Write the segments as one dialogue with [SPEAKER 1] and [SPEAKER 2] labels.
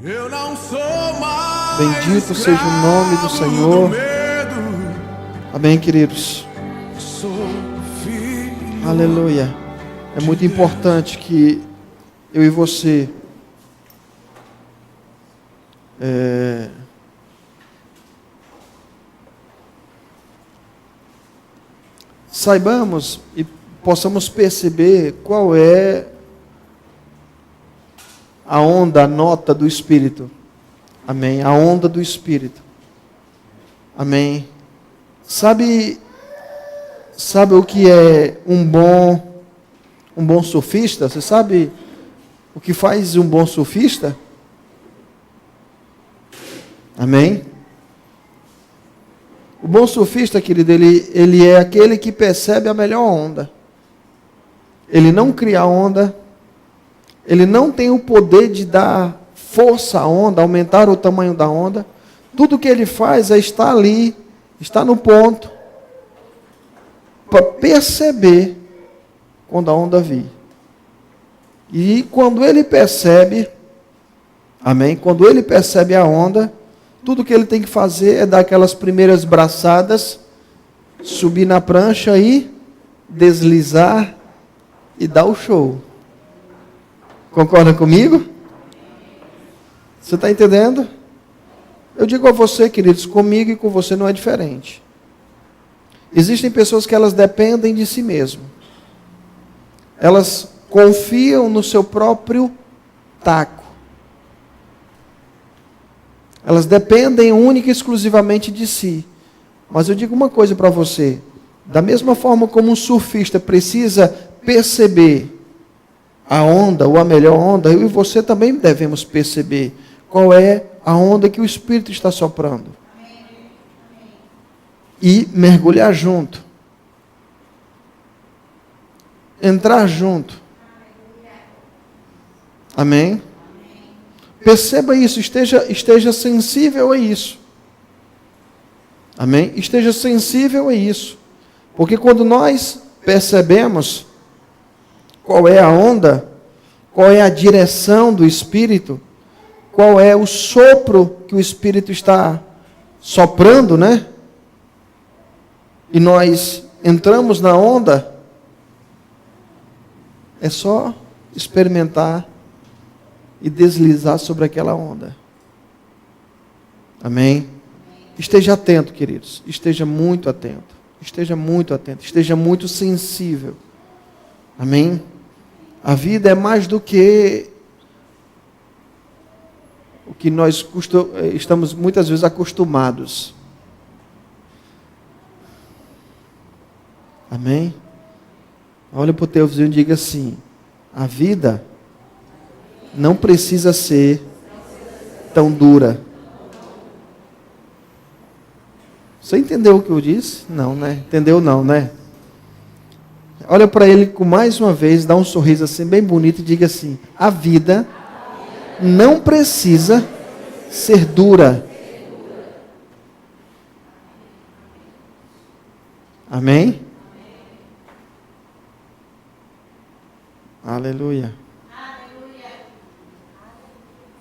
[SPEAKER 1] Eu não sou mais.
[SPEAKER 2] Bendito seja o nome do Senhor. Amém, queridos.
[SPEAKER 1] Sou filho.
[SPEAKER 2] Aleluia. É muito importante que eu e você saibamos e possamos perceber qual é a onda, a nota do Espírito. Amém. A onda do Espírito. Amém. Sabe o que é um bom surfista? Você sabe o que faz um bom surfista? Amém? O bom surfista, querido, ele é aquele que percebe a melhor onda. Ele não cria onda. Ele não tem o poder de dar força à onda, aumentar o tamanho da onda. Tudo que ele faz é estar ali, estar no ponto, para perceber quando a onda vir. E quando ele percebe, amém? Quando ele percebe a onda, tudo que ele tem que fazer é dar aquelas primeiras braçadas, subir na prancha e deslizar e dar o show. Concorda comigo? Você está entendendo? Eu digo a você, queridos, comigo e com você não é diferente. Existem pessoas que elas dependem de si mesmo. Elas confiam no seu próprio taco. Elas dependem única e exclusivamente de si. Mas eu digo uma coisa para você. Da mesma forma como um surfista precisa perceber a onda, ou a melhor onda, eu e você também devemos perceber qual é a onda que o Espírito está soprando. E mergulhar junto. Entrar junto. Amém? Perceba isso, esteja sensível a isso. Amém? Esteja sensível a isso. Porque quando nós percebemos qual é a onda, qual é a direção do Espírito, qual é o sopro que o Espírito está soprando, né? E nós entramos na onda, é só experimentar e deslizar sobre aquela onda. Amém? Esteja atento, queridos. Esteja muito atento. Esteja muito atento. Esteja muito sensível. Amém? A vida é mais do que o que nós estamos muitas vezes acostumados. Amém? Olha para o teu vizinho e diga assim: a vida não precisa ser tão dura. Você entendeu o que eu disse? Não, né? Entendeu não, né? Olha para ele com mais uma vez, dá um sorriso assim bem bonito e diga assim: a vida não precisa ser dura. Amém? Aleluia.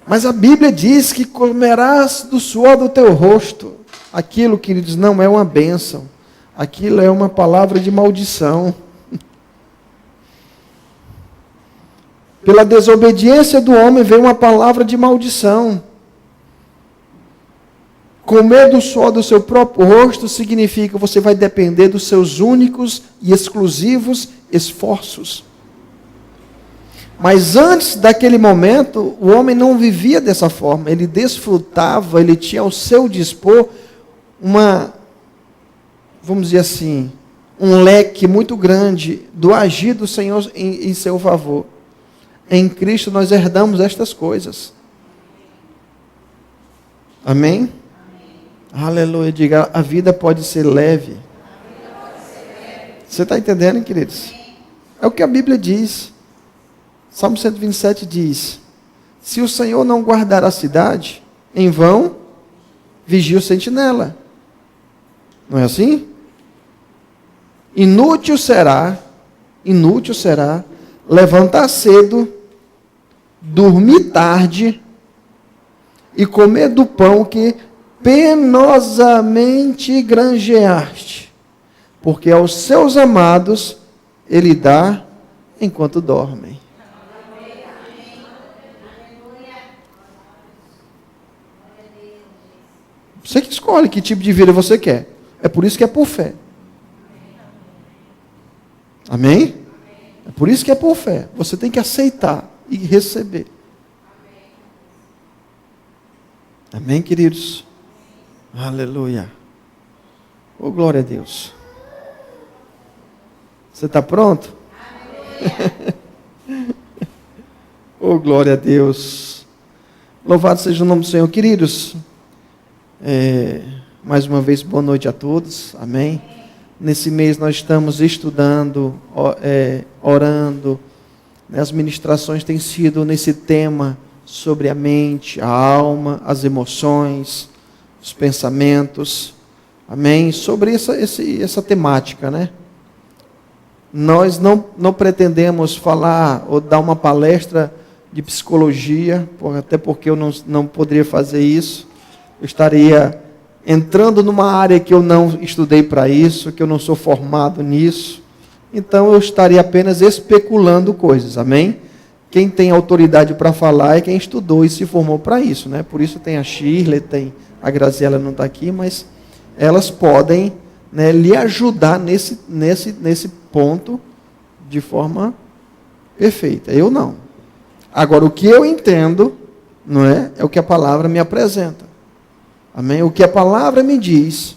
[SPEAKER 2] Mas a Bíblia diz que comerás do suor do teu rosto. Aquilo, queridos, não é uma bênção. Aquilo é uma palavra de maldição. Pela desobediência do homem veio uma palavra de maldição. Comer do suor do seu próprio rosto significa que você vai depender dos seus únicos e exclusivos esforços. Mas antes daquele momento, o homem não vivia dessa forma. Ele desfrutava, ele tinha ao seu dispor vamos dizer assim, um leque muito grande do agir do Senhor em seu favor. Em Cristo nós herdamos estas coisas. Amém? Aleluia. Diga, a vida pode ser leve. Você está entendendo, queridos? É o que a Bíblia diz. Salmo 127 diz: se o Senhor não guardar a cidade, em vão vigia o sentinela. Não é assim? Inútil será levantar cedo, dormir tarde e comer do pão que penosamente granjeaste, porque aos seus amados ele dá enquanto dormem. Você que escolhe que tipo de vida você quer. É por isso que é por fé. Amém? É por isso que é por fé. Você tem que aceitar e receber. Amém, queridos? Aleluia. Oh, glória a Deus. Você está pronto? Oh, glória a Deus. Louvado seja o nome do Senhor. Queridos, mais uma vez, boa noite a todos. Amém. Nesse mês nós estamos estudando, orando. As ministrações têm sido nesse tema sobre a mente, a alma, as emoções, os pensamentos. Amém? Sobre essa temática, né? Nós não pretendemos falar ou dar uma palestra de psicologia, até porque eu não poderia fazer isso. Eu estaria entrando numa área que eu não estudei para isso, que eu não sou formado nisso. Então eu estaria apenas especulando coisas, amém? Quem tem autoridade para falar é quem estudou e se formou para isso, né? Por isso tem a Shirley, tem a Graziela, não está aqui, mas elas podem, né, lhe ajudar nesse ponto de forma perfeita. Eu não. Agora, o que eu entendo, não é o que a palavra me apresenta. Amém? O que a palavra me diz.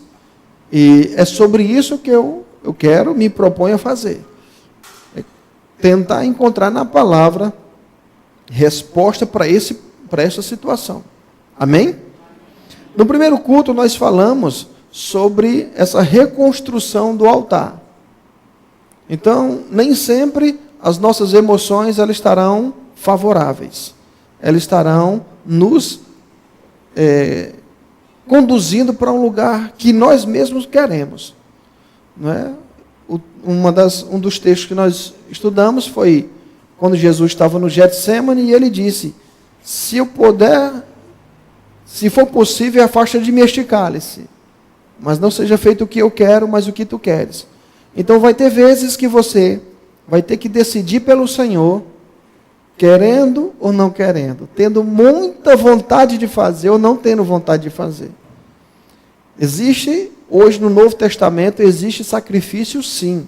[SPEAKER 2] E é sobre isso que eu quero, me proponho a fazer. É tentar encontrar na palavra resposta para essa situação. Amém? No primeiro culto nós falamos sobre essa reconstrução do altar. Então, nem sempre as nossas emoções elas estarão favoráveis. Elas estarão nos conduzindo para um lugar que nós mesmos queremos. Não é? Um dos textos que nós estudamos foi quando Jesus estava no Getsemane e ele disse: se eu puder, se for possível, afasta de mim este cálice, mas não seja feito o que eu quero, mas o que tu queres. Então vai ter vezes que você vai ter que decidir pelo Senhor, querendo ou não querendo, tendo muita vontade de fazer ou não tendo vontade de fazer. Existe, hoje no Novo Testamento, existe sacrifício sim.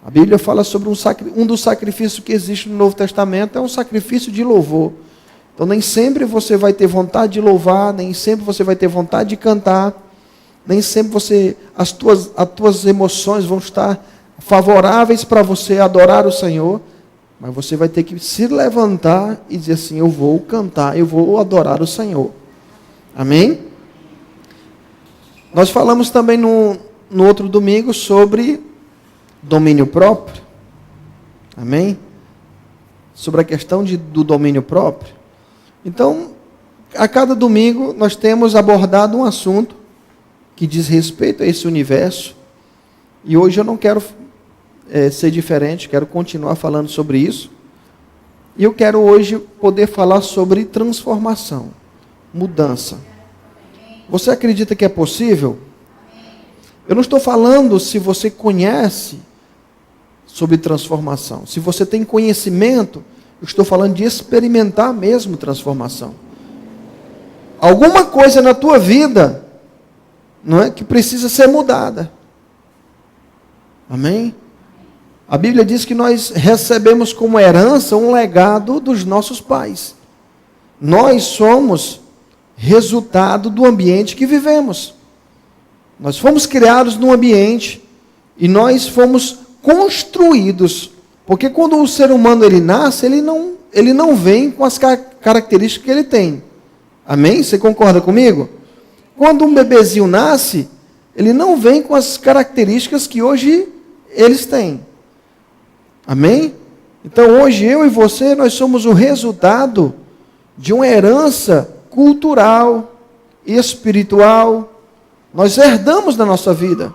[SPEAKER 2] A Bíblia fala sobre um dos sacrifícios que existe no Novo Testamento, é um sacrifício de louvor. Então nem sempre você vai ter vontade de louvar, nem sempre você vai ter vontade de cantar, nem sempre as tuas emoções vão estar favoráveis para você adorar o Senhor, mas você vai ter que se levantar e dizer assim: eu vou cantar, eu vou adorar o Senhor. Amém? Nós falamos também no outro domingo sobre domínio próprio. Amém? Sobre a questão do domínio próprio. Então, a cada domingo nós temos abordado um assunto que diz respeito a esse universo. E hoje eu não quero ser diferente, quero continuar falando sobre isso. E eu quero hoje poder falar sobre transformação, mudança. Você acredita que é possível? Eu não estou falando se você conhece sobre transformação. Se você tem conhecimento, eu estou falando de experimentar mesmo transformação. Alguma coisa na tua vida, não é, que precisa ser mudada. Amém? A Bíblia diz que nós recebemos como herança um legado dos nossos pais. Nós somos resultado do ambiente que vivemos. Nós fomos criados num ambiente e nós fomos construídos. Porque quando o ser humano ele nasce, ele não vem com as características que ele tem. Amém? Você concorda comigo? Quando um bebezinho nasce, ele não vem com as características que hoje eles têm. Amém? Então hoje eu e você, nós somos o resultado de uma herança cultural, espiritual, nós herdamos na nossa vida.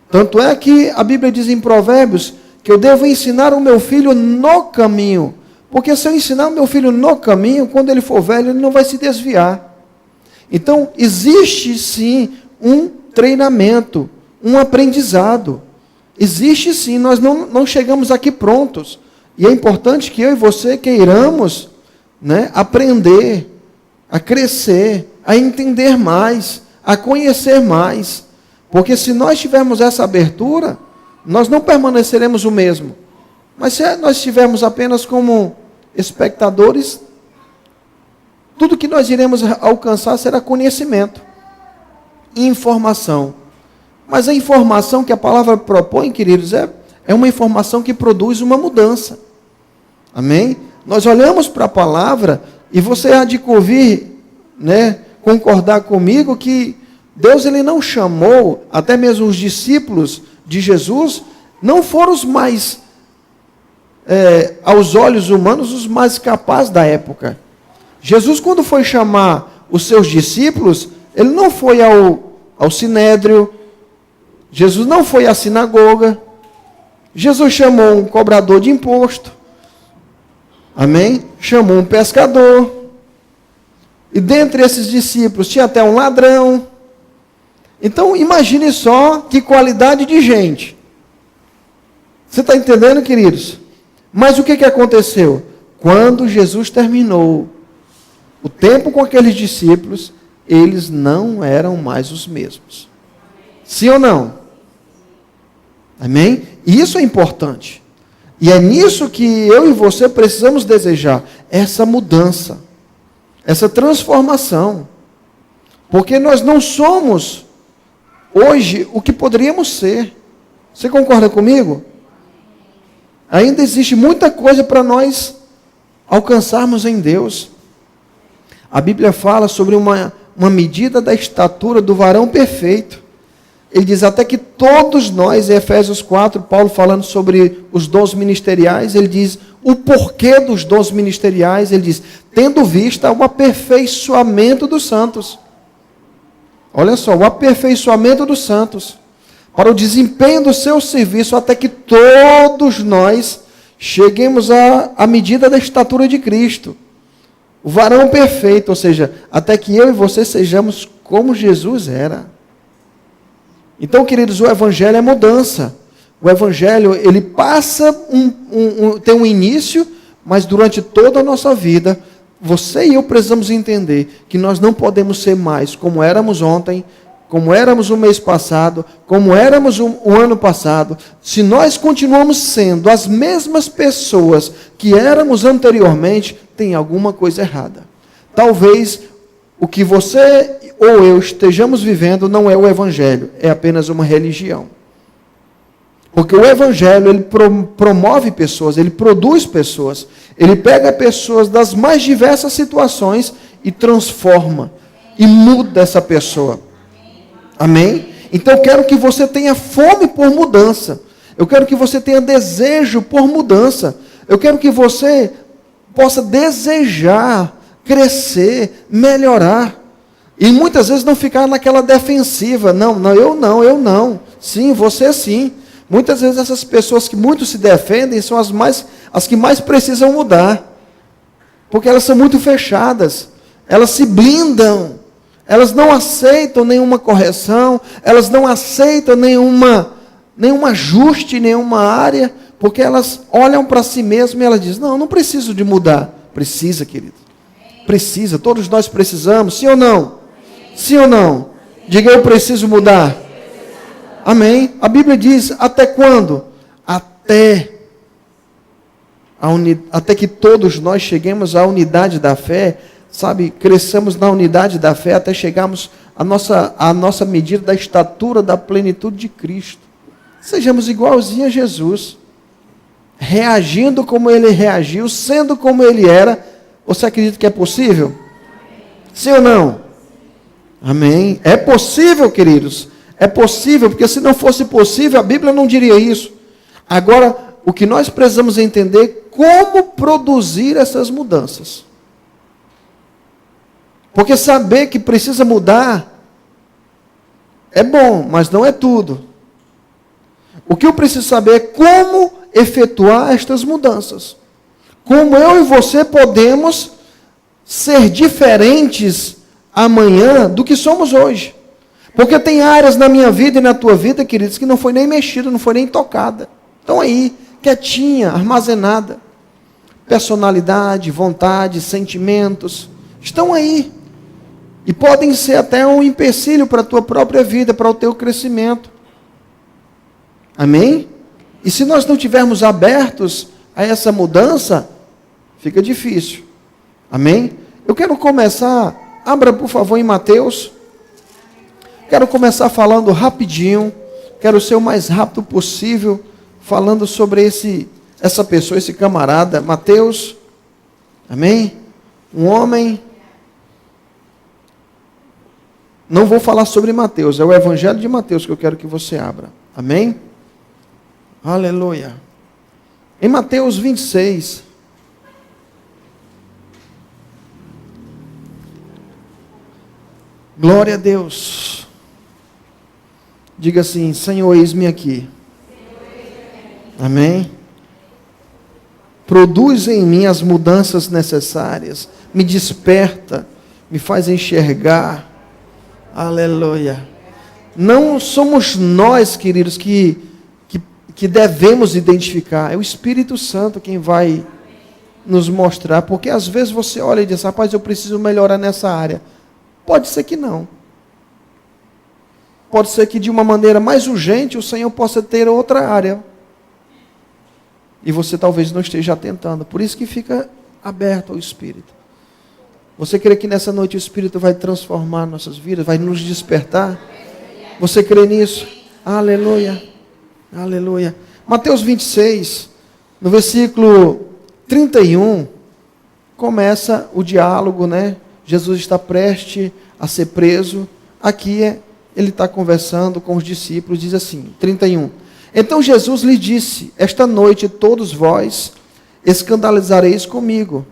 [SPEAKER 2] Tanto é que a Bíblia diz em Provérbios que eu devo ensinar o meu filho no caminho Porque se eu ensinar o meu filho no caminho, quando ele for velho, ele não vai se desviar. Então, existe sim um treinamento, um aprendizado. Existe sim, nós não chegamos aqui prontos. E é importante que eu e você queiramos, né, aprender, a crescer, a entender mais, a conhecer mais. Porque se nós tivermos essa abertura, nós não permaneceremos o mesmo. Mas se nós estivermos apenas como espectadores, tudo que nós iremos alcançar será conhecimento, informação. Mas a informação que a palavra propõe, queridos, é uma informação que produz uma mudança. Amém? Nós olhamos para a palavra e você há de ouvir, né, concordar comigo que Deus ele não chamou, até mesmo os discípulos de Jesus, não foram os mais, aos olhos humanos, os mais capazes da época. Jesus, quando foi chamar os seus discípulos, ele não foi ao sinédrio, Jesus não foi à sinagoga, Jesus chamou um cobrador de imposto, amém? Chamou um pescador, e dentre esses discípulos tinha até um ladrão. Então, imagine só que qualidade de gente. Você está entendendo, queridos? Mas o que aconteceu? Quando Jesus terminou o tempo com aqueles discípulos, eles não eram mais os mesmos. Sim ou não? Amém? E isso é importante. E é nisso que eu e você precisamos desejar. Essa mudança. Essa transformação. Porque nós não somos hoje o que poderíamos ser. Você concorda comigo? Ainda existe muita coisa para nós alcançarmos em Deus. A Bíblia fala sobre uma medida da estatura do varão perfeito. Ele diz até que todos nós, em Efésios 4, Paulo falando sobre os dons ministeriais, ele diz o porquê dos dons ministeriais, ele diz, tendo vista o aperfeiçoamento dos santos. Olha só, o aperfeiçoamento dos santos, para o desempenho do seu serviço, até que todos nós cheguemos à medida da estatura de Cristo. O varão perfeito, ou seja, até que eu e você sejamos como Jesus era. Então, queridos, o Evangelho é mudança. O Evangelho, ele passa, tem um início, mas durante toda a nossa vida, você e eu precisamos entender que nós não podemos ser mais como éramos ontem, como éramos o mês passado, como éramos o ano passado. Se nós continuamos sendo as mesmas pessoas que éramos anteriormente, tem alguma coisa errada. Talvez o que você ou eu estejamos vivendo não é o Evangelho, é apenas uma religião. Porque o Evangelho, ele promove pessoas, ele produz pessoas, ele pega pessoas das mais diversas situações e transforma, e muda essa pessoa. Amém? Então eu quero que você tenha fome por mudança, eu quero que você tenha desejo por mudança, eu quero que você possa desejar, crescer, melhorar, e muitas vezes não ficar naquela defensiva, eu não, sim, você sim. Muitas vezes essas pessoas que muito se defendem são as que mais precisam mudar. Porque elas são muito fechadas. Elas se blindam. Elas não aceitam nenhuma correção. Elas não aceitam nenhum ajuste em nenhuma área. Porque elas olham para si mesmas e elas dizem, não preciso de mudar. Precisa, querido. Precisa. Todos nós precisamos. Sim ou não? Sim ou não? Diga, eu preciso mudar. Amém? A Bíblia diz, até quando? Até que todos nós cheguemos à unidade da fé, sabe? Cresçamos na unidade da fé até chegarmos à nossa medida da estatura da plenitude de Cristo. Sejamos igualzinhos a Jesus, reagindo como Ele reagiu, sendo como Ele era. Você acredita que é possível? Sim ou não? Amém? É possível, queridos. É possível, porque se não fosse possível, a Bíblia não diria isso. Agora, o que nós precisamos entender é como produzir essas mudanças. Porque saber que precisa mudar é bom, mas não é tudo. O que eu preciso saber é como efetuar estas mudanças. como eu e você podemos ser diferentes amanhã do que somos hoje. Porque tem áreas na minha vida e na tua vida, queridos, que não foi nem mexida, não foi nem tocada. Estão aí, quietinha, armazenada. Personalidade, vontade, sentimentos, estão aí. E podem ser até um empecilho para a tua própria vida, para o teu crescimento. Amém? E se nós não estivermos abertos a essa mudança, fica difícil. Amém? Eu quero começar, abra por favor em Mateus. Quero começar falando rapidinho, quero ser o mais rápido possível, falando sobre essa pessoa, esse camarada, Mateus. Amém? Um homem. Não vou falar sobre Mateus, é o Evangelho de Mateus que eu quero que você abra. Amém? Aleluia. Em Mateus 26. Glória a Deus. Diga assim: Senhor, eis-me aqui. Amém? Produz em mim as mudanças necessárias. Me desperta. Me faz enxergar. Aleluia. Não somos nós, queridos, que devemos identificar. É o Espírito Santo quem vai nos mostrar. Porque às vezes você olha e diz: rapaz, eu preciso melhorar nessa área. Pode ser que não. Pode ser que de uma maneira mais urgente o Senhor possa ter outra área. E você talvez não esteja atentando. Por isso que fica aberto ao Espírito. Você crê que nessa noite o Espírito vai transformar nossas vidas, vai nos despertar? Você crê nisso? Aleluia. Aleluia. Mateus 26, no versículo 31, começa o diálogo, né? Jesus está prestes a ser preso. Aqui ele está conversando com os discípulos, diz assim, 31. Então Jesus lhe disse: esta noite todos vós escandalizareis comigo,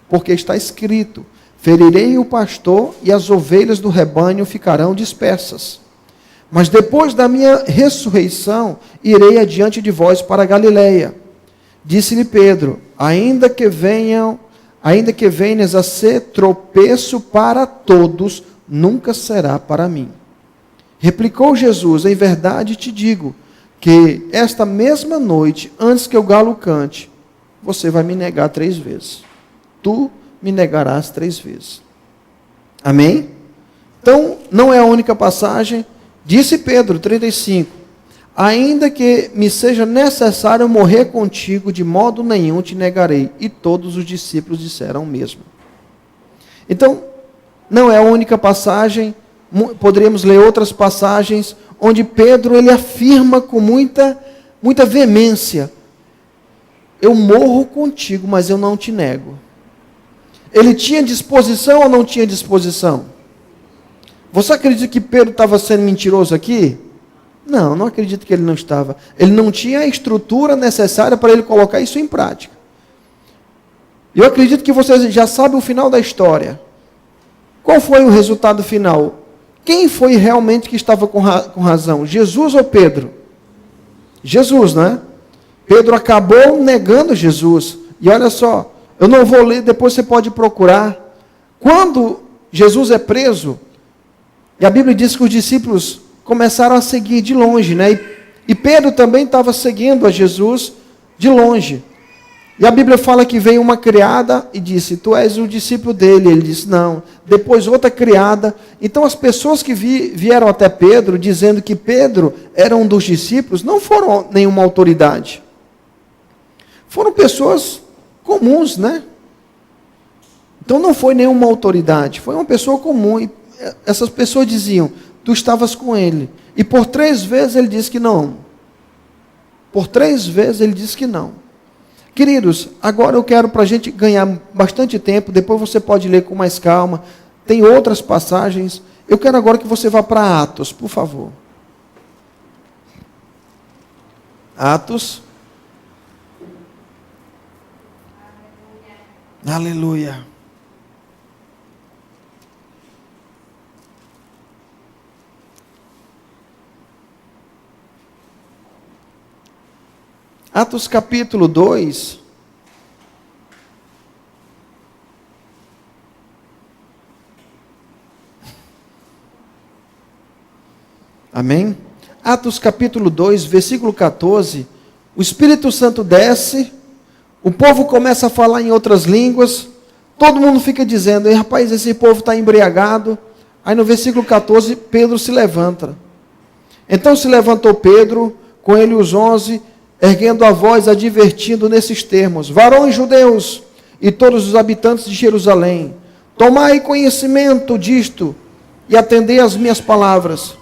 [SPEAKER 2] porque está escrito: ferirei o pastor e as ovelhas do rebanho ficarão dispersas. Mas depois da minha ressurreição, irei adiante de vós para a Galileia. Disse-lhe Pedro: ainda que venhas a ser tropeço para todos, nunca será para mim. Replicou Jesus: em verdade te digo, que esta mesma noite, antes que o galo cante, você vai me negar 3 vezes. Tu me negarás 3 vezes. Amém? Então, não é a única passagem. Disse Pedro, 35, ainda que me seja necessário morrer contigo, de modo nenhum te negarei. E todos os discípulos disseram o mesmo. Então, não é a única passagem. Poderíamos ler outras passagens onde Pedro ele afirma com muita veemência: eu morro contigo, mas eu não te nego. Ele tinha disposição ou não tinha disposição? Você acredita que Pedro estava sendo mentiroso aqui? Não acredito que ele não estava. Ele não tinha a estrutura necessária para ele colocar isso em prática. Eu acredito que você já sabe o final da história. Qual foi o resultado final? Quem foi realmente que estava com razão? Jesus ou Pedro? Jesus, né? Pedro acabou negando Jesus. E olha só, eu não vou ler, depois você pode procurar. Quando Jesus é preso, e a Bíblia diz que os discípulos começaram a seguir de longe, né? E Pedro também estava seguindo a Jesus de longe. E a Bíblia fala que veio uma criada e disse: tu és o discípulo dele. Ele disse: não. Depois outra criada. Então as pessoas que vieram até Pedro, dizendo que Pedro era um dos discípulos, não foram nenhuma autoridade. Foram pessoas comuns, né? Então não foi nenhuma autoridade, foi uma pessoa comum. E essas pessoas diziam: tu estavas com ele. E por 3 vezes ele disse que não. Por 3 vezes ele disse que não. Queridos, agora eu quero, para a gente ganhar bastante tempo, depois você pode ler com mais calma, tem outras passagens. Eu quero agora que você vá para Atos, por favor. Atos. Aleluia. Atos capítulo 2. Amém? Atos capítulo 2, versículo 14. O Espírito Santo desce, o povo começa a falar em outras línguas, todo mundo fica dizendo: rapaz, esse povo está embriagado. Aí no versículo 14, Pedro se levanta. Então se levantou Pedro, com ele os 11, erguendo a voz, advertindo nesses termos: varões judeus e todos os habitantes de Jerusalém, tomai conhecimento disto e atendei às minhas palavras.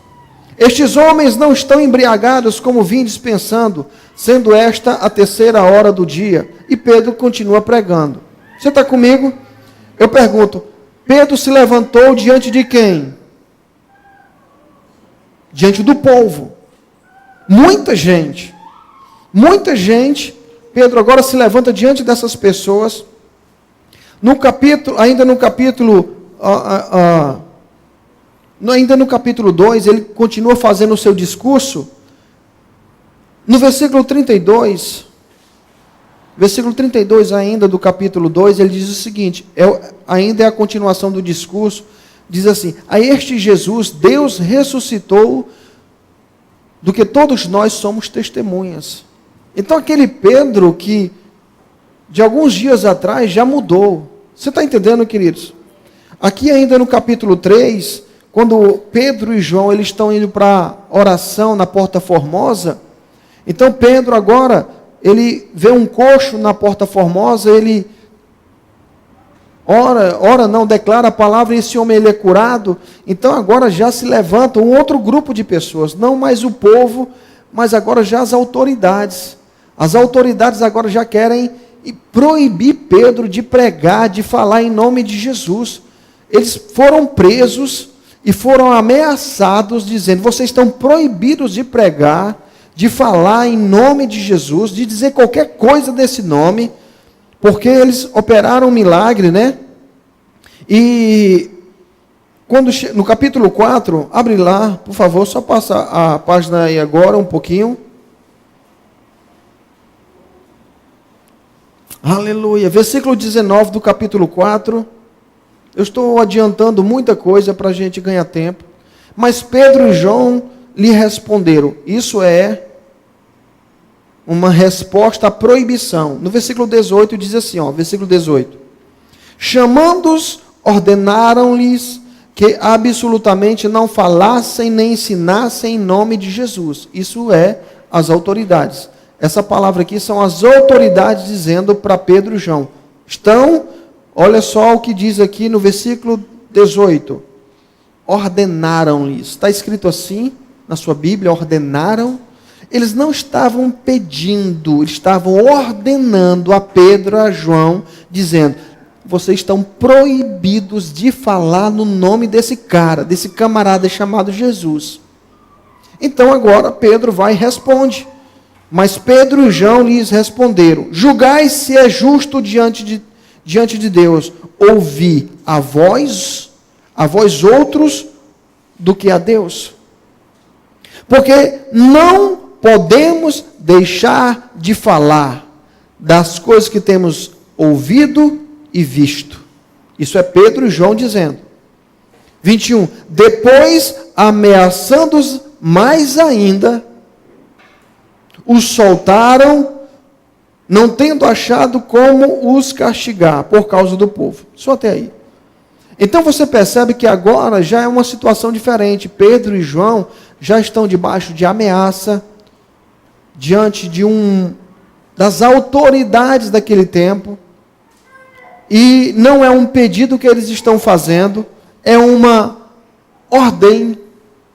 [SPEAKER 2] Estes homens não estão embriagados como vindes pensando, sendo esta a 3ª hora do dia. E Pedro continua pregando. Você está comigo? Eu pergunto, Pedro se levantou diante de quem? Diante do povo. Muita gente. Muita gente. Pedro agora se levanta diante dessas pessoas. Ainda no capítulo 2, ele continua fazendo o seu discurso. No versículo 32 ainda do capítulo 2, ele diz o seguinte, ainda é a continuação do discurso, diz assim: a este Jesus, Deus ressuscitou, do que todos nós somos testemunhas. Então aquele Pedro que, de alguns dias atrás, já mudou. Você está entendendo, queridos? Aqui ainda no capítulo 3, quando Pedro e João eles estão indo para oração na Porta Formosa, então Pedro agora, ele vê um coxo na Porta Formosa, ele declara a palavra, e esse homem ele é curado. Então agora já se levanta um outro grupo de pessoas, não mais o povo, mas agora já as autoridades. As autoridades agora já querem proibir Pedro de pregar, de falar em nome de Jesus. Eles foram presos e foram ameaçados, dizendo: vocês estão proibidos de pregar, de falar em nome de Jesus, de dizer qualquer coisa desse nome, porque eles operaram um milagre, né? E no capítulo 4, abre lá, por favor, só passa a página aí agora um pouquinho. Aleluia. Versículo 19 do capítulo 4. Eu estou adiantando muita coisa para a gente ganhar tempo. Mas Pedro e João lhe responderam. Isso é uma resposta à proibição. No versículo 18 diz assim, versículo 18. Chamando-os, ordenaram-lhes que absolutamente não falassem nem ensinassem em nome de Jesus. Isso é as autoridades. Essa palavra aqui são as autoridades dizendo para Pedro e João. Olha só o que diz aqui no versículo 18. Ordenaram-lhes. Está escrito assim na sua Bíblia, ordenaram. Eles não estavam pedindo, eles estavam ordenando a Pedro e a João, dizendo: vocês estão proibidos de falar no nome desse camarada chamado Jesus. Então agora Pedro vai e responde. Mas Pedro e João lhes responderam: julgai se é justo diante de Deus ouvir a vós outros do que a Deus. Porque não podemos deixar de falar das coisas que temos ouvido e visto. Isso é Pedro e João dizendo. 21. Depois, ameaçando-os mais ainda, os soltaram, não tendo achado como os castigar por causa do povo. Só até aí. Então você percebe que agora já é uma situação diferente. Pedro e João já estão debaixo de ameaça, diante das autoridades daquele tempo. E não é um pedido que eles estão fazendo, é uma ordem,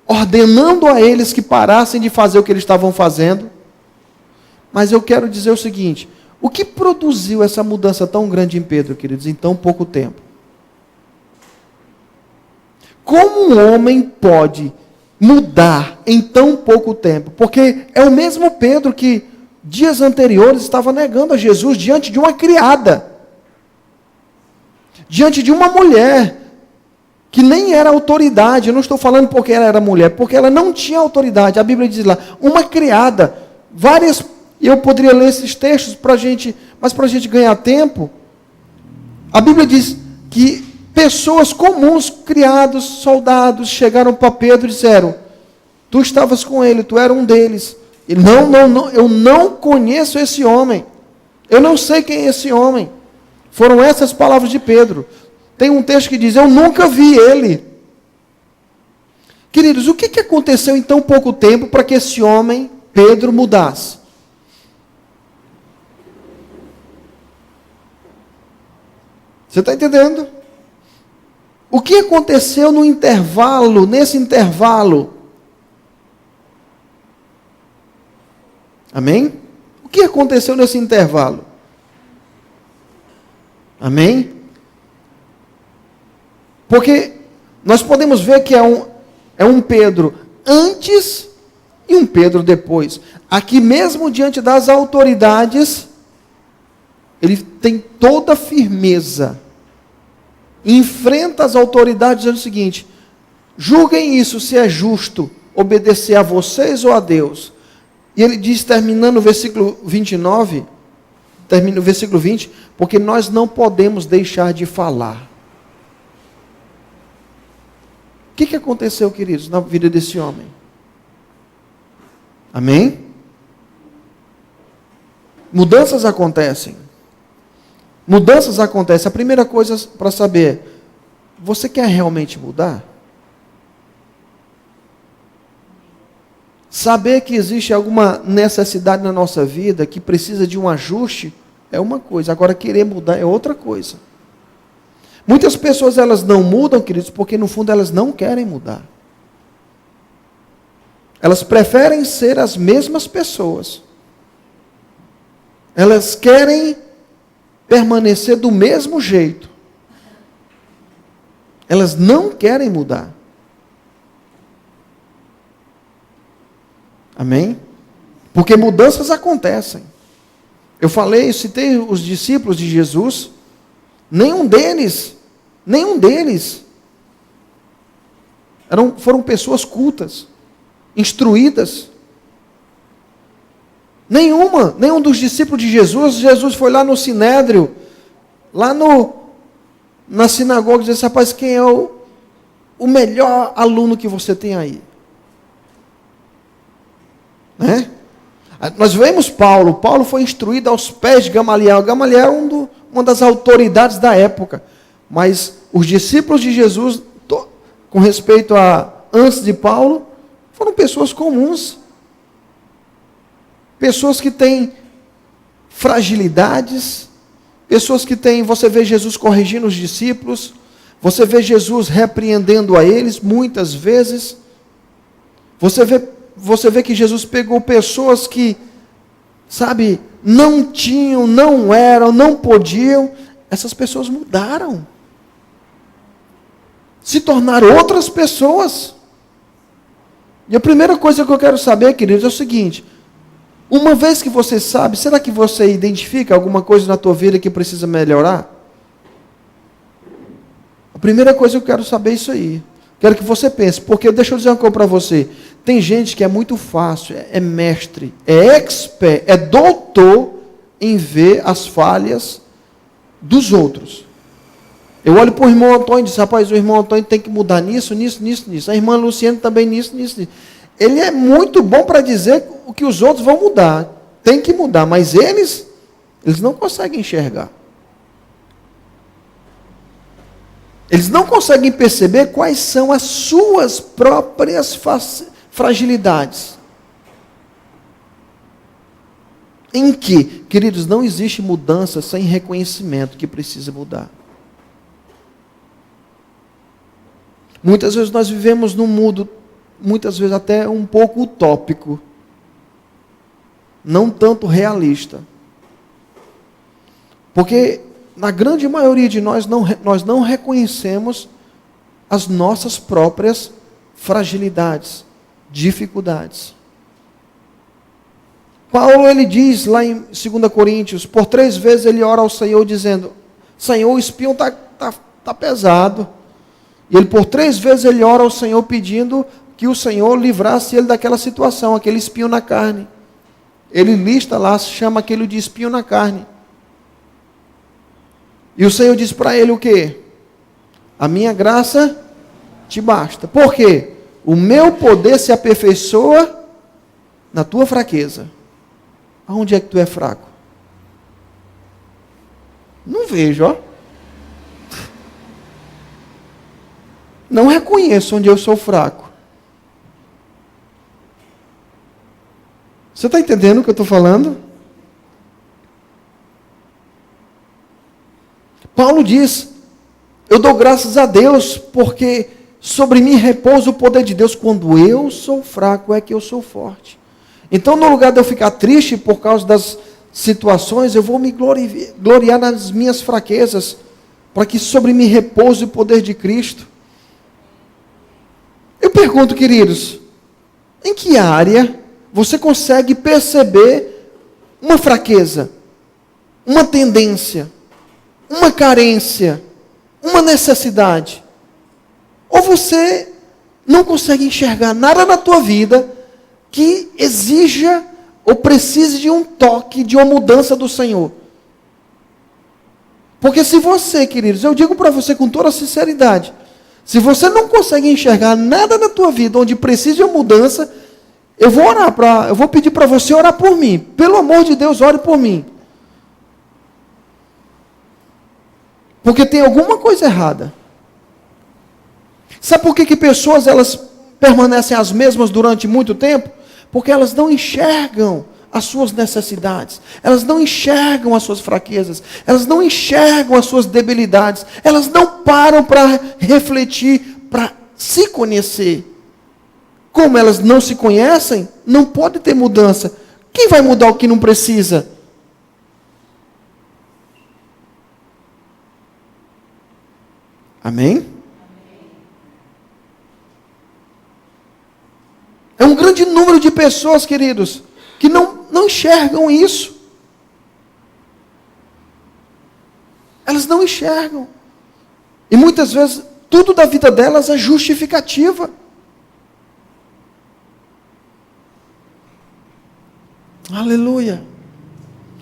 [SPEAKER 2] ordenando a eles que parassem de fazer o que eles estavam fazendo. Mas eu quero dizer o seguinte: o que produziu essa mudança tão grande em Pedro, queridos, em tão pouco tempo? Como um homem pode mudar em tão pouco tempo? Porque é o mesmo Pedro que dias anteriores estava negando a Jesus diante de uma criada, diante de uma mulher que nem era autoridade. Eu não estou falando porque ela era mulher, porque ela não tinha autoridade. A Bíblia diz lá, uma criada, várias. Eu poderia ler esses textos para a gente, mas para a gente ganhar tempo, a Bíblia diz que pessoas comuns, criados, soldados, chegaram para Pedro e disseram: Tu estavas com ele, tu era um deles. E não, eu não conheço esse homem. Eu não sei quem é esse homem. Foram essas palavras de Pedro. Tem um texto que diz, eu nunca vi ele. Queridos, o que aconteceu em tão pouco tempo para que esse homem, Pedro, mudasse? Você está entendendo? O que aconteceu no intervalo, nesse intervalo? Amém? O que aconteceu nesse intervalo? Amém? Porque nós podemos ver que é um Pedro antes e um Pedro depois. Aqui mesmo diante das autoridades, ele tem toda a firmeza. Enfrenta as autoridades dizendo o seguinte: julguem isso se é justo obedecer a vocês ou a Deus. E ele diz, terminando o versículo 29, termina o versículo 20, porque nós não podemos deixar de falar. O que aconteceu, queridos, na vida desse homem? Amém? Mudanças acontecem. Mudanças acontecem. A primeira coisa para saber, você quer realmente mudar? Saber que existe alguma necessidade na nossa vida que precisa de um ajuste é uma coisa, agora querer mudar é outra coisa. Muitas pessoas elas não mudam, queridos, porque no fundo elas não querem mudar. Elas preferem ser as mesmas pessoas. Elas querem permanecer do mesmo jeito. Elas não querem mudar. Amém? Porque mudanças acontecem. Eu citei os discípulos de Jesus, nenhum deles foram pessoas cultas, instruídas. Nenhum dos discípulos de Jesus foi lá no Sinédrio, na sinagoga, e disse, rapaz, quem é o melhor aluno que você tem aí? Né? Nós vemos Paulo foi instruído aos pés de Gamaliel. Gamaliel era uma das autoridades da época. Mas os discípulos de Jesus, com respeito a antes de Paulo, foram pessoas comuns. Pessoas que têm fragilidades. Pessoas que têm, você vê Jesus corrigindo os discípulos. Você vê Jesus repreendendo a eles muitas vezes. Você vê que Jesus pegou pessoas que, não tinham, não eram, não podiam. Essas pessoas mudaram. Se tornaram outras pessoas. E a primeira coisa que eu quero saber, queridos, é o seguinte: uma vez que você sabe, será que você identifica alguma coisa na tua vida que precisa melhorar? A primeira coisa que eu quero saber é isso aí. Quero que você pense, porque deixa eu dizer uma coisa para você. Tem gente que é muito fácil, é mestre, é expert, é doutor em ver as falhas dos outros. Eu olho para o irmão Antônio e digo, rapaz, o irmão Antônio tem que mudar nisso. A irmã Luciana também nisso. Ele é muito bom para dizer o que os outros vão mudar. Tem que mudar, mas eles não conseguem enxergar. Eles não conseguem perceber quais são as suas próprias fragilidades. Em que, queridos, não existe mudança sem reconhecimento que precisa mudar. Muitas vezes nós vivemos num mundo, muitas vezes até um pouco utópico, não tanto realista. Porque na grande maioria de nós não reconhecemos as nossas próprias fragilidades, dificuldades. Paulo, ele diz lá em 2 Coríntios, por 3 vezes ele ora ao Senhor dizendo, Senhor, o espinho está pesado. E ele por 3 vezes ele ora ao Senhor pedindo que o Senhor livrasse ele daquela situação, aquele espinho na carne. Ele lista lá, chama aquilo de espinho na carne. E o Senhor diz para ele o quê? A minha graça te basta. Por quê? o meu poder se aperfeiçoa na tua fraqueza. Aonde é que tu é fraco? Não vejo, ó. Não reconheço onde eu sou fraco. Você está entendendo o que eu estou falando? Paulo diz, eu dou graças a Deus, porque sobre mim repousa o poder de Deus. Quando eu sou fraco, é que eu sou forte. Então, no lugar de eu ficar triste por causa das situações, eu vou me gloriar nas minhas fraquezas, para que sobre mim repouse o poder de Cristo. Eu pergunto, queridos, em que área você consegue perceber uma fraqueza, uma tendência, uma carência, uma necessidade? Ou você não consegue enxergar nada na tua vida que exija ou precise de um toque, de uma mudança do Senhor? Porque se você, queridos, eu digo para você com toda sinceridade, se você não consegue enxergar nada na tua vida onde precise de uma mudança, eu vou pedir para você orar por mim. Pelo amor de Deus, ore por mim. Porque tem alguma coisa errada. Sabe por que pessoas elas permanecem as mesmas durante muito tempo? Porque elas não enxergam as suas necessidades, elas não enxergam as suas fraquezas, elas não enxergam as suas debilidades, elas não param para refletir, para se conhecer. Como elas não se conhecem, não pode ter mudança. Quem vai mudar o que não precisa? Amém? É um grande número de pessoas, queridos, que não enxergam isso. Elas não enxergam. E muitas vezes, tudo da vida delas é justificativa. Aleluia.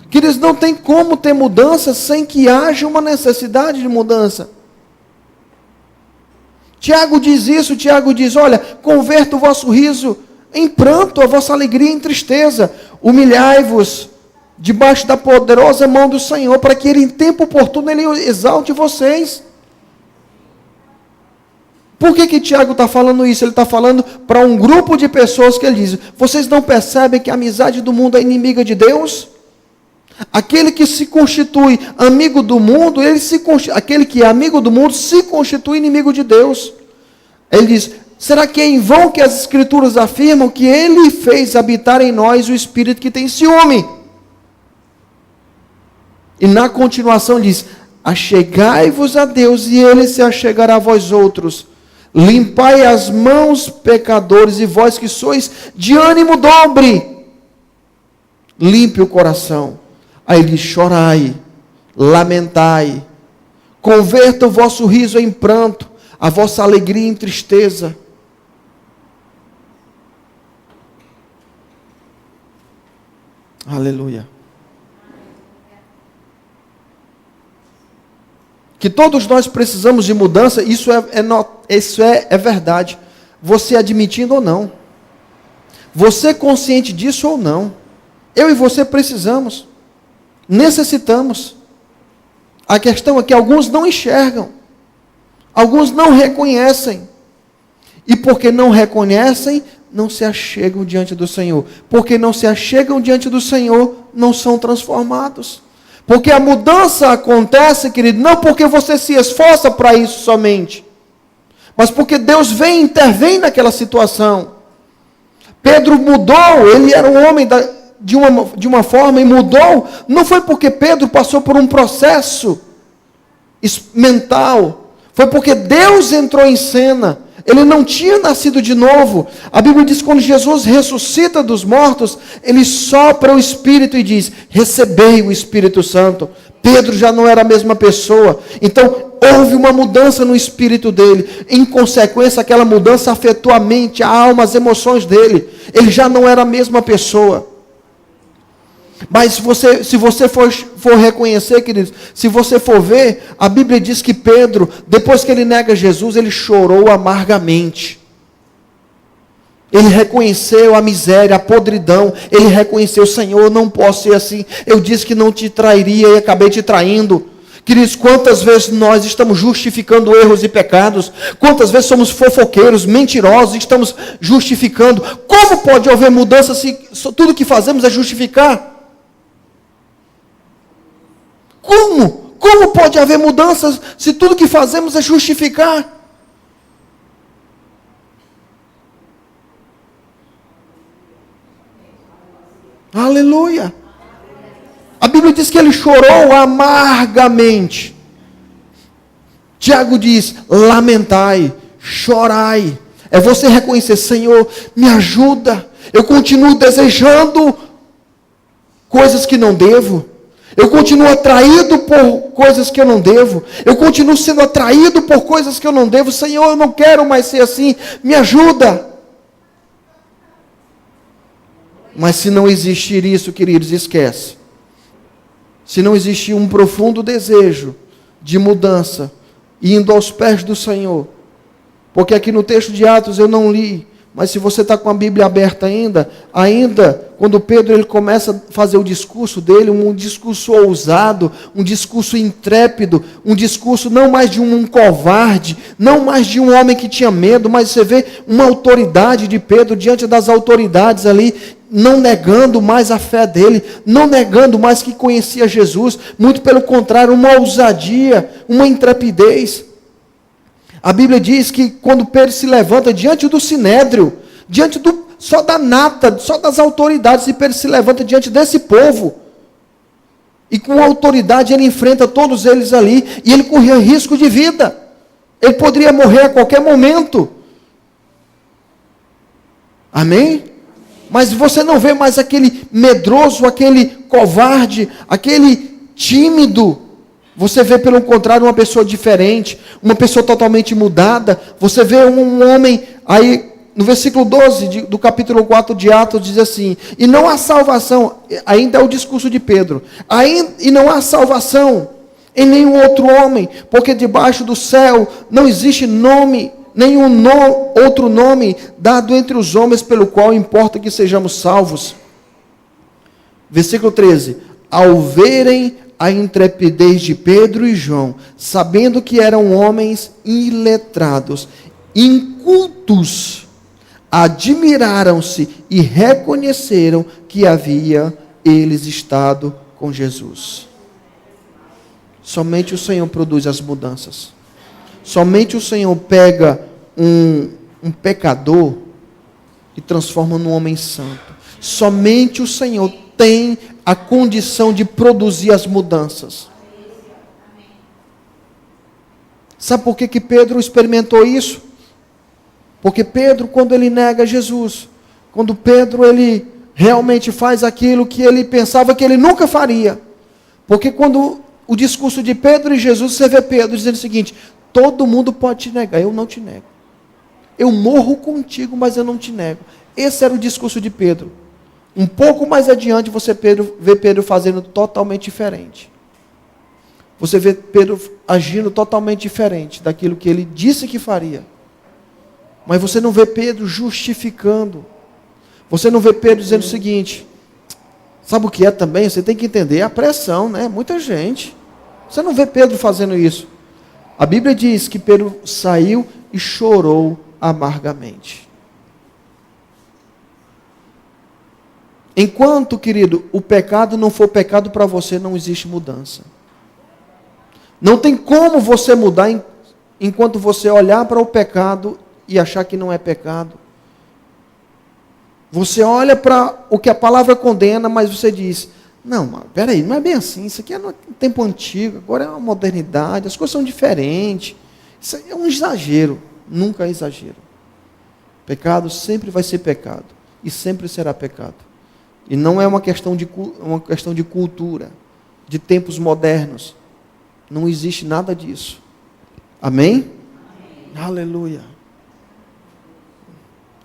[SPEAKER 2] Queridos, não tem como ter mudança sem que haja uma necessidade de mudança. Tiago diz isso, Tiago diz, olha, converta o vosso riso em pranto, a vossa alegria em tristeza. Humilhai-vos debaixo da poderosa mão do Senhor, para que Ele em tempo oportuno Ele exalte vocês. Por que Tiago está falando isso? Ele está falando para um grupo de pessoas que ele diz, vocês não percebem que a amizade do mundo é inimiga de Deus? Aquele que se constitui amigo do mundo, aquele que é amigo do mundo se constitui inimigo de Deus. Ele diz, será que é em vão que as Escrituras afirmam que Ele fez habitar em nós o Espírito que tem ciúme? E na continuação diz, achegai-vos a Deus e Ele se achegará a vós outros. Limpai as mãos, pecadores, e vós que sois de ânimo dobre, limpe o coração. Aí ele diz, chorai, lamentai, converta o vosso riso em pranto, a vossa alegria em tristeza. Aleluia. Que todos nós precisamos de mudança, isso é verdade. Você admitindo ou não. Você consciente disso ou não. Eu e você precisamos. Necessitamos. A questão é que alguns não enxergam. Alguns não reconhecem. E porque não reconhecem, não se achegam diante do Senhor. Porque não se achegam diante do Senhor, não são transformados. Porque a mudança acontece, querido, não porque você se esforça para isso somente, mas porque Deus vem e intervém naquela situação. Pedro mudou, ele era um homem de uma forma e mudou, não foi porque Pedro passou por um processo mental, foi porque Deus entrou em cena. Ele não tinha nascido de novo. A Bíblia diz que quando Jesus ressuscita dos mortos, Ele sopra o Espírito e diz, recebei o Espírito Santo. Pedro já não era a mesma pessoa. Então, houve uma mudança no espírito dele. Em consequência, aquela mudança afetou a mente, a alma, as emoções dele. Ele já não era a mesma pessoa. Mas se você for reconhecer, queridos, se você for ver, a Bíblia diz que Pedro, depois que ele nega Jesus, ele chorou amargamente. Ele reconheceu a miséria, a podridão. Ele reconheceu: Senhor, eu não posso ser assim. Eu disse que não te trairia e acabei te traindo. Queridos, quantas vezes nós estamos justificando erros e pecados? Quantas vezes somos fofoqueiros, mentirosos e estamos justificando? Como pode haver mudança se tudo que fazemos é justificar? Como? Como pode haver mudanças se tudo que fazemos é justificar? Aleluia! A Bíblia diz que ele chorou amargamente. Tiago diz: lamentai, chorai. É você reconhecer: Senhor, me ajuda. Eu continuo desejando coisas que não devo. Eu continuo atraído por coisas que eu não devo. Eu continuo sendo atraído por coisas que eu não devo. Senhor, eu não quero mais ser assim. Me ajuda. Mas se não existir isso, queridos, esquece. Se não existir um profundo desejo de mudança, indo aos pés do Senhor, porque aqui no texto de Atos eu não li, mas se você está com a Bíblia aberta ainda, quando Pedro ele começa a fazer o discurso dele, um discurso ousado, um discurso intrépido, um discurso não mais de um covarde, não mais de um homem que tinha medo, mas você vê uma autoridade de Pedro diante das autoridades ali, não negando mais a fé dele, não negando mais que conhecia Jesus, muito pelo contrário, uma ousadia, uma intrepidez. A Bíblia diz que quando Pedro se levanta diante do sinédrio, só da nata, só das autoridades, e Pedro se levanta diante desse povo, e com autoridade ele enfrenta todos eles ali, e ele corria risco de vida, ele poderia morrer a qualquer momento. Amém? Mas você não vê mais aquele medroso, aquele covarde, aquele tímido. Você vê, pelo contrário, uma pessoa diferente, uma pessoa totalmente mudada. Você vê um homem, aí no versículo 12 do capítulo 4 de Atos, diz assim: e não há salvação, ainda é o discurso de Pedro, e não há salvação em nenhum outro homem, porque debaixo do céu não existe nenhum outro nome dado entre os homens pelo qual importa que sejamos salvos. Versículo 13: ao verem a intrepidez de Pedro e João, sabendo que eram homens iletrados, incultos, admiraram-se e reconheceram que havia eles estado com Jesus. Somente o Senhor produz as mudanças. Somente o Senhor pega um pecador e transforma num homem santo. Somente o Senhor tem a condição de produzir as mudanças. Sabe por que Pedro experimentou isso? Porque Pedro, quando ele nega Jesus, quando Pedro ele realmente faz aquilo que ele pensava que ele nunca faria, porque quando o discurso de Pedro e Jesus, você vê Pedro dizendo o seguinte: todo mundo pode te negar, eu não te nego. Eu morro contigo, mas eu não te nego. Esse era o discurso de Pedro. Um pouco mais adiante, você vê Pedro fazendo totalmente diferente. Você vê Pedro agindo totalmente diferente daquilo que ele disse que faria. Mas você não vê Pedro justificando. Você não vê Pedro dizendo o seguinte: sabe o que é também? Você tem que entender a pressão, né? Muita gente. Você não vê Pedro fazendo isso. A Bíblia diz que Pedro saiu e chorou amargamente. Enquanto, querido, o pecado não for pecado para você, não existe mudança. Não tem como você mudar enquanto você olhar para o pecado e achar que não é pecado. Você olha para o que a palavra condena, mas você diz: não, peraí, não é bem assim, isso aqui é no tempo antigo, agora é uma modernidade, as coisas são diferentes. Isso é um exagero, nunca é exagero. Pecado sempre vai ser pecado, e sempre será pecado. E não é uma questão de cultura, de tempos modernos. Não existe nada disso. Amém? Amém. Aleluia.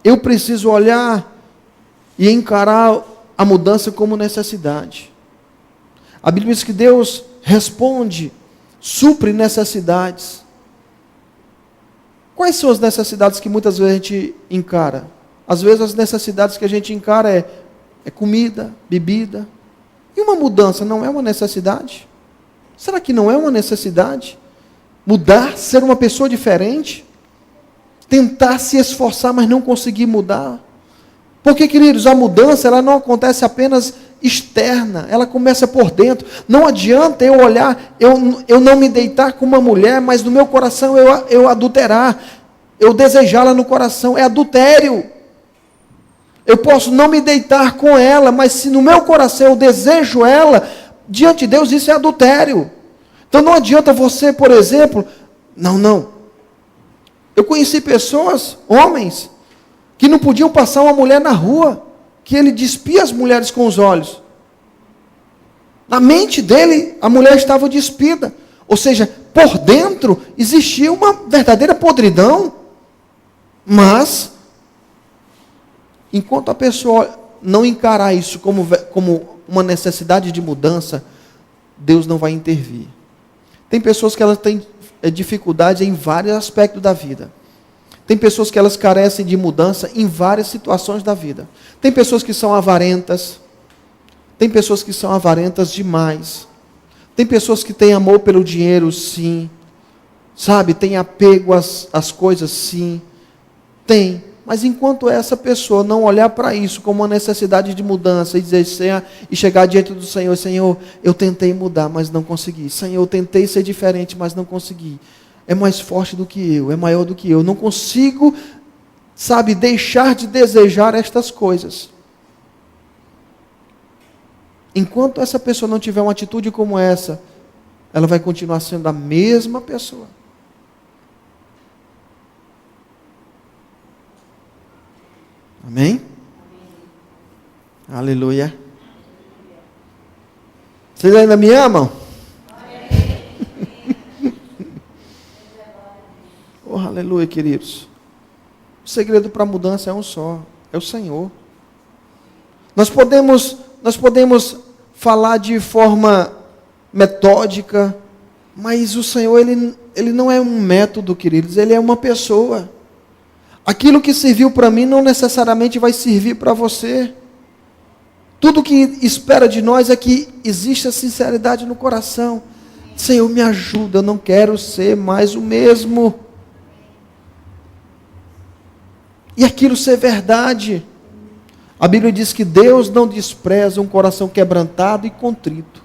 [SPEAKER 2] Eu preciso olhar e encarar a mudança como necessidade. A Bíblia diz que Deus responde, supre necessidades. Quais são as necessidades que muitas vezes a gente encara? Às vezes as necessidades que a gente encara é comida, bebida. E uma mudança não é uma necessidade? Será que não é uma necessidade? Mudar, ser uma pessoa diferente? Tentar se esforçar, mas não conseguir mudar? Porque, queridos, a mudança ela não acontece apenas externa, ela começa por dentro. Não adianta eu olhar, eu não me deitar com uma mulher, mas no meu coração eu adulterar, eu desejá-la no coração, é adultério. Eu posso não me deitar com ela, mas se no meu coração eu desejo ela, diante de Deus isso é adultério. Então não adianta você, por exemplo, não. Eu conheci pessoas, homens, que não podiam passar uma mulher na rua, que ele despia as mulheres com os olhos. Na mente dele, a mulher estava despida. Ou seja, por dentro existia uma verdadeira podridão. Mas, enquanto a pessoa não encarar isso como uma necessidade de mudança, Deus não vai intervir. Tem pessoas que elas têm dificuldade em vários aspectos da vida. Tem pessoas que elas carecem de mudança em várias situações da vida. Tem pessoas que são avarentas. Tem pessoas que são avarentas demais. Tem pessoas que têm amor pelo dinheiro, sim. Sabe, tem apego às coisas, sim. Tem. Mas enquanto essa pessoa não olhar para isso como uma necessidade de mudança e dizer, e chegar diante do Senhor, Senhor, eu tentei mudar, mas não consegui. Senhor, eu tentei ser diferente, mas não consegui. É mais forte do que eu, é maior do que eu. Não consigo, sabe, deixar de desejar estas coisas. Enquanto essa pessoa não tiver uma atitude como essa, ela vai continuar sendo a mesma pessoa. Amém? Aleluia. Vocês ainda me amam? Oh, aleluia, queridos. O segredo para a mudança é um só, é o Senhor. Nós podemos falar de forma metódica, mas o Senhor, ele não é um método, queridos, ele é uma pessoa. Aquilo que serviu para mim não necessariamente vai servir para você. Tudo que espera de nós é que exista sinceridade no coração. Senhor, me ajuda, eu não quero ser mais o mesmo. E aquilo ser verdade. A Bíblia diz que Deus não despreza um coração quebrantado e contrito.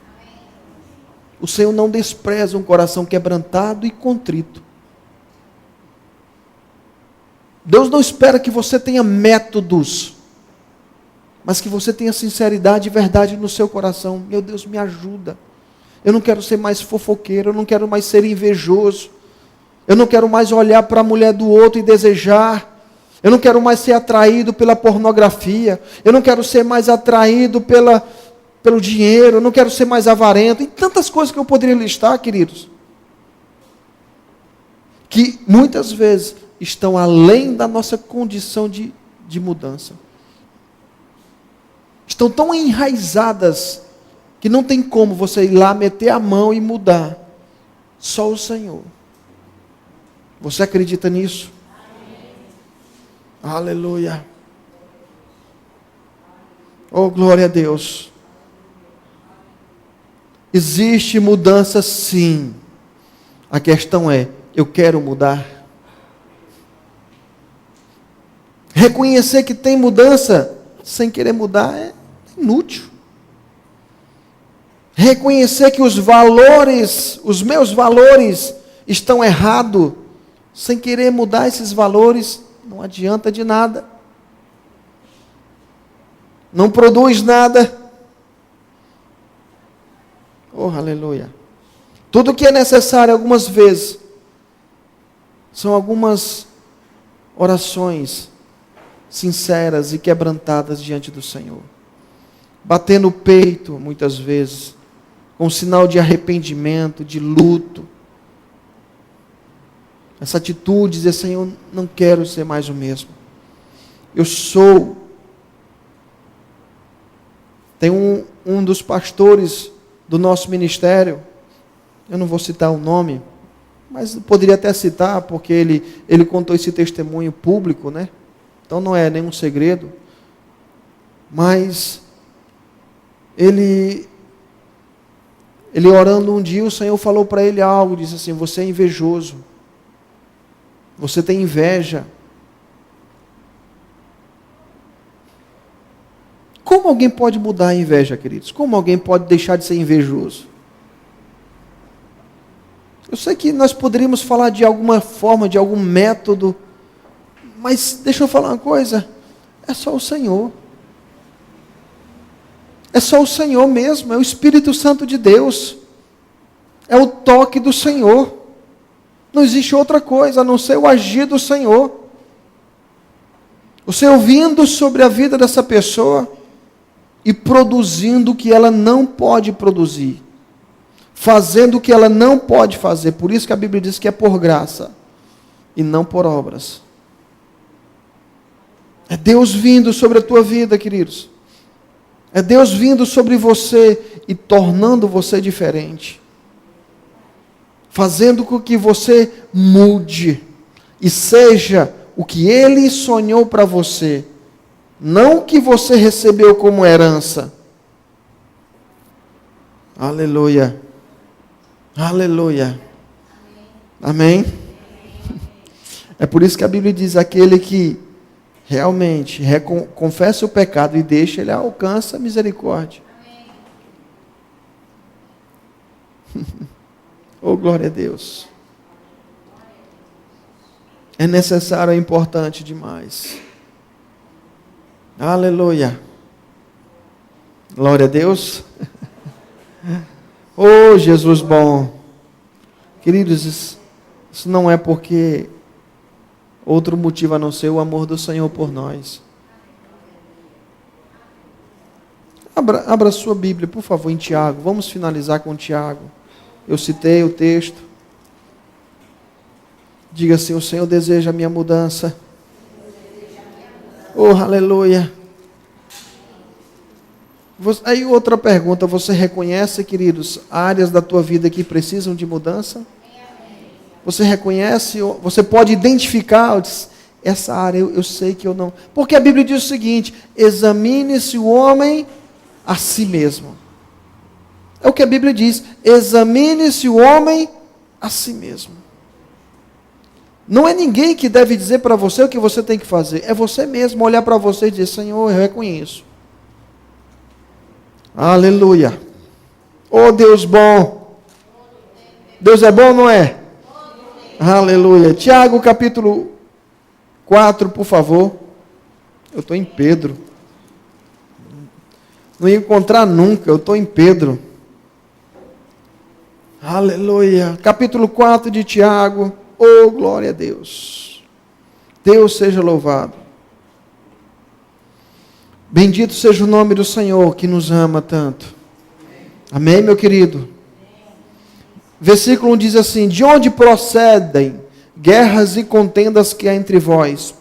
[SPEAKER 2] O Senhor não despreza um coração quebrantado e contrito. Deus não espera que você tenha métodos, mas que você tenha sinceridade e verdade no seu coração. Meu Deus, me ajuda. Eu não quero ser mais fofoqueiro, eu não quero mais ser invejoso. Eu não quero mais olhar para a mulher do outro e desejar. Eu não quero mais ser atraído pela pornografia. Eu não quero ser mais atraído pelo dinheiro. Eu não quero ser mais avarento. E tantas coisas que eu poderia listar, queridos, que muitas vezes estão além da nossa condição de mudança. Estão tão enraizadas que não tem como você ir lá, meter a mão e mudar. Só o Senhor. Você acredita nisso? Amém. Aleluia. Oh, glória a Deus. Existe mudança, sim. A questão é, eu quero mudar? Reconhecer que tem mudança sem querer mudar é inútil. Reconhecer que os meus valores estão errados, sem querer mudar esses valores, não adianta de nada. Não produz nada. Oh, aleluia. Tudo que é necessário algumas vezes são algumas orações sinceras e quebrantadas diante do Senhor. Batendo o peito, muitas vezes, com sinal de arrependimento, de luto. Essa atitude, dizer, Senhor, não quero ser mais o mesmo. Eu sou. Tem um dos pastores do nosso ministério, eu não vou citar o nome, mas poderia até citar, porque ele contou esse testemunho público, né? Então não é nenhum segredo. Mas ele orando um dia, o Senhor falou para ele algo, disse assim: você é invejoso, você tem inveja. Como alguém pode mudar a inveja, queridos? Como alguém pode deixar de ser invejoso? Eu sei que nós poderíamos falar de alguma forma, de algum método, mas deixa eu falar uma coisa, é só o Senhor. É só o Senhor mesmo, é o Espírito Santo de Deus. É o toque do Senhor. Não existe outra coisa a não ser o agir do Senhor. O Senhor vindo sobre a vida dessa pessoa e produzindo o que ela não pode produzir. Fazendo o que ela não pode fazer. Por isso que a Bíblia diz que é por graça e não por obras. É Deus vindo sobre a tua vida, queridos. É Deus vindo sobre você e tornando você diferente. Fazendo com que você mude e seja o que Ele sonhou para você. Não o que você recebeu como herança. Aleluia. Aleluia. Amém? É por isso que a Bíblia diz: aquele que realmente confessa o pecado e deixa, ele alcança a misericórdia. Oh, glória a Deus. É necessário, é importante demais. Aleluia. Glória a Deus. Oh, Jesus bom. Queridos, isso não é porque outro motivo a não ser o amor do Senhor por nós. Abra a sua Bíblia, por favor, em Tiago. Vamos finalizar com Tiago. Eu citei o texto. Diga assim: o Senhor deseja a minha mudança. Oh, aleluia. Aí outra pergunta: você reconhece, queridos, áreas da tua vida que precisam de mudança? Você reconhece, você pode identificar essa área, eu sei que eu não. Porque a Bíblia diz o seguinte: examine-se o homem a si mesmo. É o que a Bíblia diz: examine-se o homem a si mesmo. Não é ninguém que deve dizer para você o que você tem que fazer. É você mesmo olhar para você e dizer: Senhor, eu reconheço. Aleluia. Oh, Deus bom. Deus é bom, não é? Aleluia. Tiago capítulo 4, por favor. Eu estou em Pedro. Não ia encontrar nunca, eu estou em Pedro. Aleluia. Capítulo 4 de Tiago. Oh, glória a Deus. Deus seja louvado. Bendito seja o nome do Senhor que nos ama tanto. Amém, meu querido? Versículo 1 diz assim: de onde procedem guerras e contendas que há entre vós?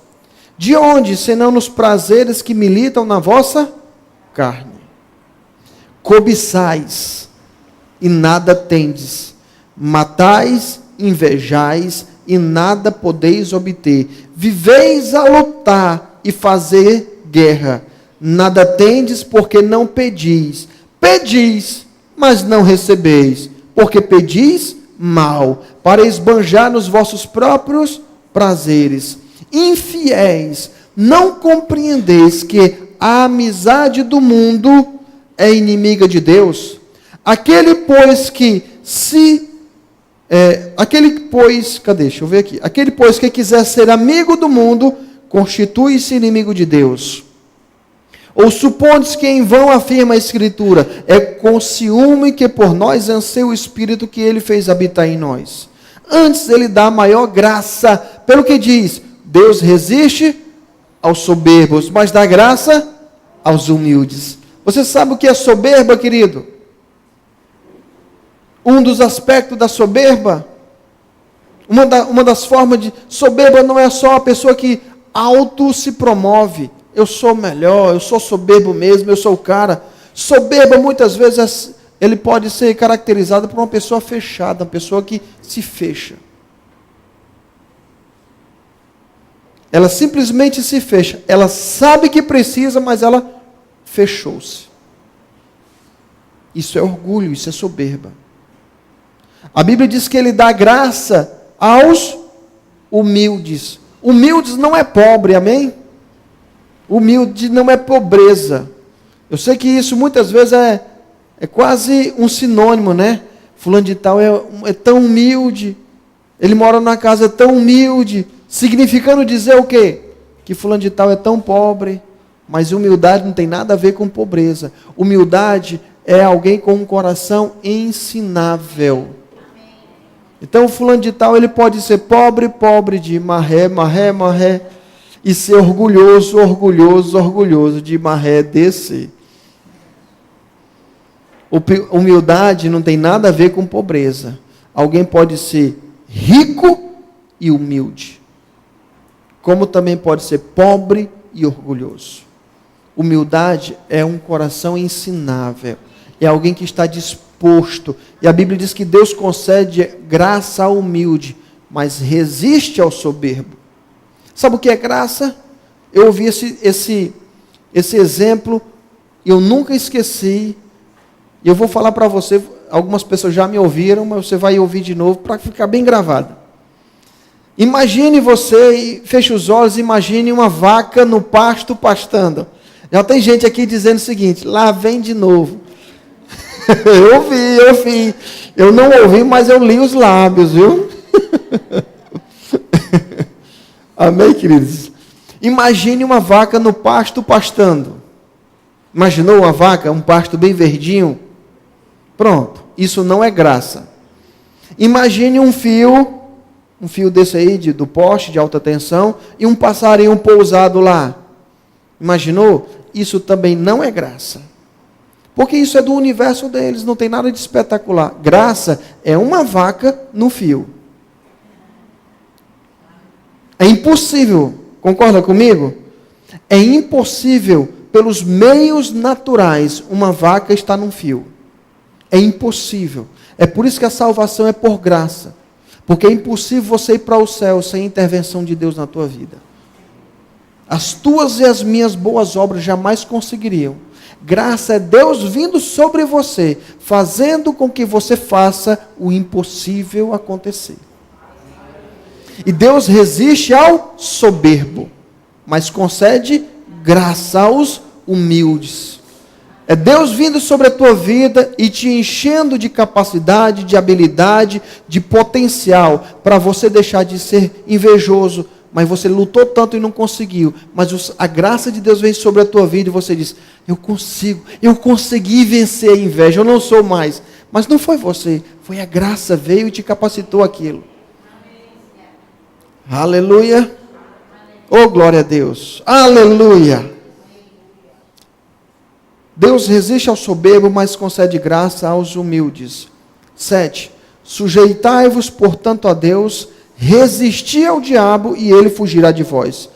[SPEAKER 2] De onde, senão nos prazeres que militam na vossa carne? Cobiçais e nada tendes, matais, invejais e nada podeis obter, viveis a lutar e fazer guerra, nada tendes porque não pedis, pedis, mas não recebeis, porque pedis mal, para esbanjar nos vossos próprios prazeres. Infiéis, não compreendeis que a amizade do mundo é inimiga de Deus? Aquele, pois, que quiser ser amigo do mundo, constitui-se inimigo de Deus. Ou supondes que em vão afirma a Escritura: é com ciúme que por nós anseia o Espírito que Ele fez habitar em nós. Antes Ele dá maior graça, pelo que diz: Deus resiste aos soberbos, mas dá graça aos humildes. Você sabe o que é soberba, querido? Um dos aspectos da soberba, uma das formas de soberba, não é só a pessoa que auto se promove. Eu sou melhor, eu sou soberbo mesmo, eu sou o cara. Soberba, muitas vezes, ele pode ser caracterizado por uma pessoa fechada, uma pessoa que se fecha. Ela simplesmente se fecha. Ela sabe que precisa, mas ela fechou-se. Isso é orgulho, isso é soberba. A Bíblia diz que ele dá graça aos humildes. Humildes não é pobre, amém? Humilde não é pobreza. Eu sei que isso muitas vezes é quase um sinônimo, né? Fulano de tal é tão humilde, ele mora numa casa tão humilde, significando dizer o quê? Que fulano de tal é tão pobre. Mas humildade não tem nada a ver com pobreza. Humildade é alguém com um coração ensinável. Então o fulano de tal, ele pode ser pobre, pobre de marré, e ser orgulhoso, orgulhoso de marré descer. Humildade não tem nada a ver com pobreza. Alguém pode ser rico e humilde, como também pode ser pobre e orgulhoso. Humildade é um coração ensinável, é alguém que está disposto, e a Bíblia diz que Deus concede graça ao humilde, mas resiste ao soberbo. Sabe o que é graça? Eu ouvi esse exemplo, eu nunca esqueci, e eu vou falar para você, algumas pessoas já me ouviram, mas você vai ouvir de novo para ficar bem gravado. Imagine você, feche os olhos, imagine uma vaca no pasto pastando. Já tem gente aqui dizendo o seguinte, lá vem de novo. Eu ouvi. Eu não ouvi, mas eu li os lábios, viu? Amém, queridos? Imagine uma vaca no pasto pastando. Imaginou uma vaca, um pasto bem verdinho? Pronto, isso não é graça. Imagine um fio desse aí, do poste de alta tensão, e um passarinho pousado lá. Imaginou? Isso também não é graça. Porque isso é do universo deles, não tem nada de espetacular. Graça é uma vaca no fio. É impossível, concorda comigo? É impossível, pelos meios naturais, uma vaca estar num fio. É impossível. É por isso que a salvação é por graça. Porque é impossível você ir para o céu sem a intervenção de Deus na tua vida. As tuas e as minhas boas obras jamais conseguiriam. Graça é Deus vindo sobre você, fazendo com que você faça o impossível acontecer. E Deus resiste ao soberbo, mas concede graça aos humildes. É Deus vindo sobre a tua vida e te enchendo de capacidade, de habilidade, de potencial, para você deixar de ser invejoso, mas você lutou tanto e não conseguiu. Mas a graça de Deus vem sobre a tua vida e você diz, eu consegui vencer a inveja, eu não sou mais. Mas não foi você, foi a graça, veio e te capacitou aquilo. Aleluia. Oh, glória a Deus. Aleluia. Deus resiste ao soberbo, mas concede graça aos humildes. 7. Sujeitai-vos, portanto, a Deus, resisti ao diabo e ele fugirá de vós.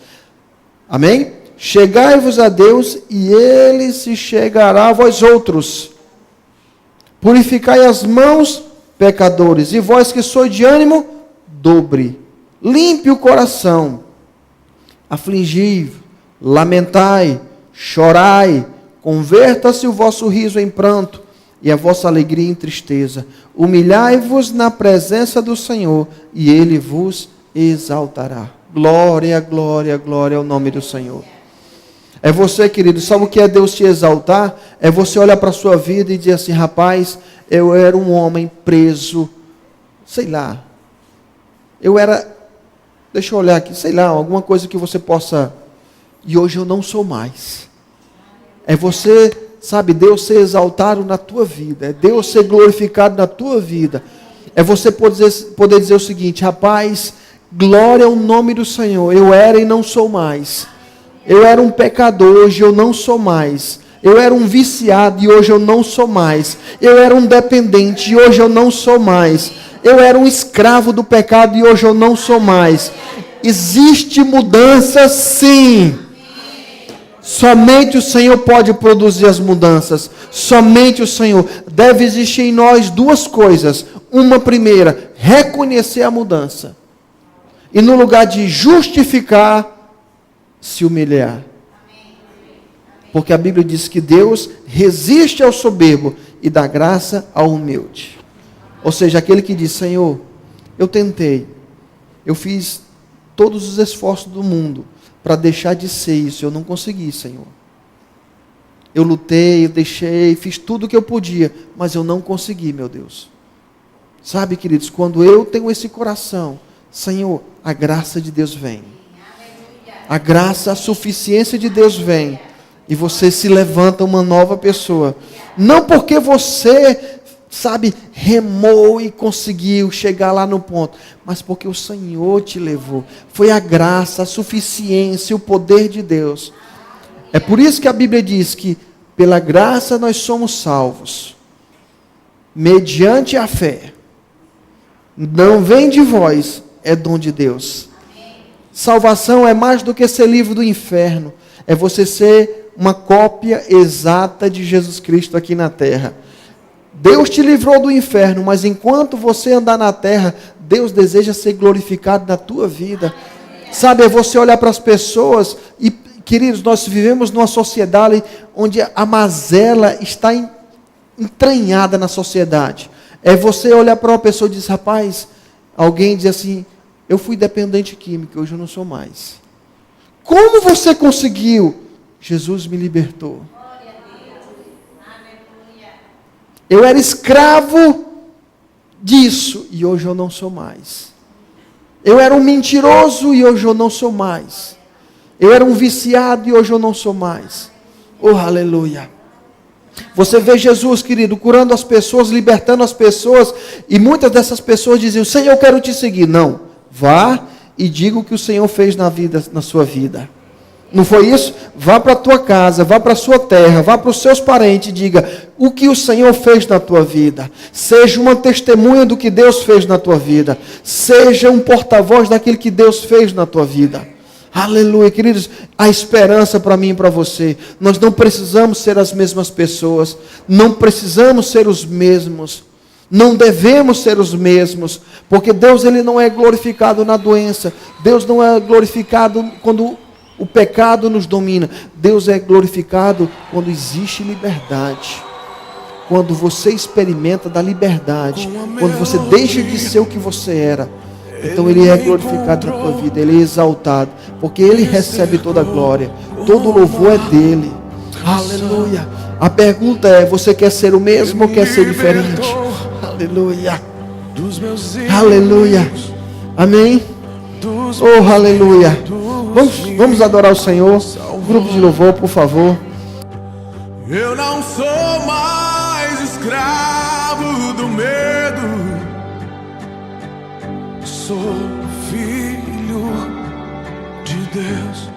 [SPEAKER 2] Amém? Chegai-vos a Deus e ele se chegará a vós outros. Purificai as mãos, pecadores, e vós que sois de ânimo dobre. Limpe o coração. Afligi, lamentai, chorai. Converta-se o vosso riso em pranto e a vossa alegria em tristeza. Humilhai-vos na presença do Senhor e Ele vos exaltará. Glória, glória, glória ao nome do Senhor. É você, querido, sabe o que é Deus te exaltar? É você olhar para a sua vida e dizer assim, rapaz, eu era um homem preso, sei lá, deixa eu olhar aqui, sei lá, alguma coisa que você possa, e hoje eu não sou mais. É você, sabe, Deus ser exaltado na tua vida. É Deus ser glorificado na tua vida. É você poder dizer o seguinte, rapaz, glória ao nome do Senhor. Eu era e não sou mais. Eu era um pecador, hoje eu não sou mais. Eu era um viciado e hoje eu não sou mais. Eu era um dependente e hoje eu não sou mais. Eu era um escravo do pecado e hoje eu não sou mais. Existe mudança, sim. Somente o Senhor pode produzir as mudanças. Somente o Senhor. Deve existir em nós duas coisas. Uma primeira, reconhecer a mudança. E no lugar de justificar, se humilhar. Porque a Bíblia diz que Deus resiste ao soberbo e dá graça ao humilde. Ou seja, aquele que diz: Senhor, eu tentei, eu fiz todos os esforços do mundo para deixar de ser isso, eu não consegui, Senhor. Eu lutei, eu deixei, fiz tudo o que eu podia, mas eu não consegui, meu Deus. Sabe, queridos, quando eu tenho esse coração, Senhor, a graça de Deus vem. A graça, a suficiência de Deus vem. E você se levanta uma nova pessoa. Não porque você, sabe, remou e conseguiu chegar lá no ponto, mas porque o Senhor te levou. Foi a graça, a suficiência, o poder de Deus. É por isso que a Bíblia diz que pela graça nós somos salvos, mediante a fé. Não vem de vós, é dom de Deus. Salvação é mais do que ser livre do inferno. É você ser uma cópia exata de Jesus Cristo aqui na terra. Deus te livrou do inferno, mas enquanto você andar na terra, Deus deseja ser glorificado na tua vida. Sabe, é você olhar para as pessoas e, queridos, nós vivemos numa sociedade onde a mazela está entranhada na sociedade. É você olhar para uma pessoa e dizer: rapaz, alguém diz assim: eu fui dependente químico, hoje eu não sou mais. Como você conseguiu? Jesus me libertou. Eu era escravo disso e hoje eu não sou mais. Eu era um mentiroso e hoje eu não sou mais. Eu era um viciado e hoje eu não sou mais. Oh, aleluia. Você vê Jesus, querido, curando as pessoas, libertando as pessoas, e muitas dessas pessoas diziam: Senhor, eu quero te seguir. Não, vá e diga o que o Senhor fez na sua vida. Não foi isso? Vá para a tua casa, vá para a sua terra, vá para os seus parentes e diga o que o Senhor fez na tua vida. Seja uma testemunha do que Deus fez na tua vida. Seja um porta-voz daquilo que Deus fez na tua vida. Aleluia, queridos, a esperança para mim e para você. Nós não precisamos ser as mesmas pessoas, não precisamos ser os mesmos, não devemos ser os mesmos, porque Deus, ele não é glorificado na doença. Deus não é glorificado quando o pecado nos domina. Deus é glorificado quando existe liberdade, quando você experimenta da liberdade, quando você deixa de ser o que você era. Então ele é glorificado na tua vida, ele é exaltado, porque ele recebe toda a glória, todo o louvor é dele. Aleluia. A pergunta é: você quer ser o mesmo ou quer ser diferente? Aleluia. Aleluia. Amém. Oh, aleluia. Vamos adorar o Senhor. Grupo de louvor, por favor.
[SPEAKER 1] Eu não sou mais escravo do medo. Sou filho de Deus.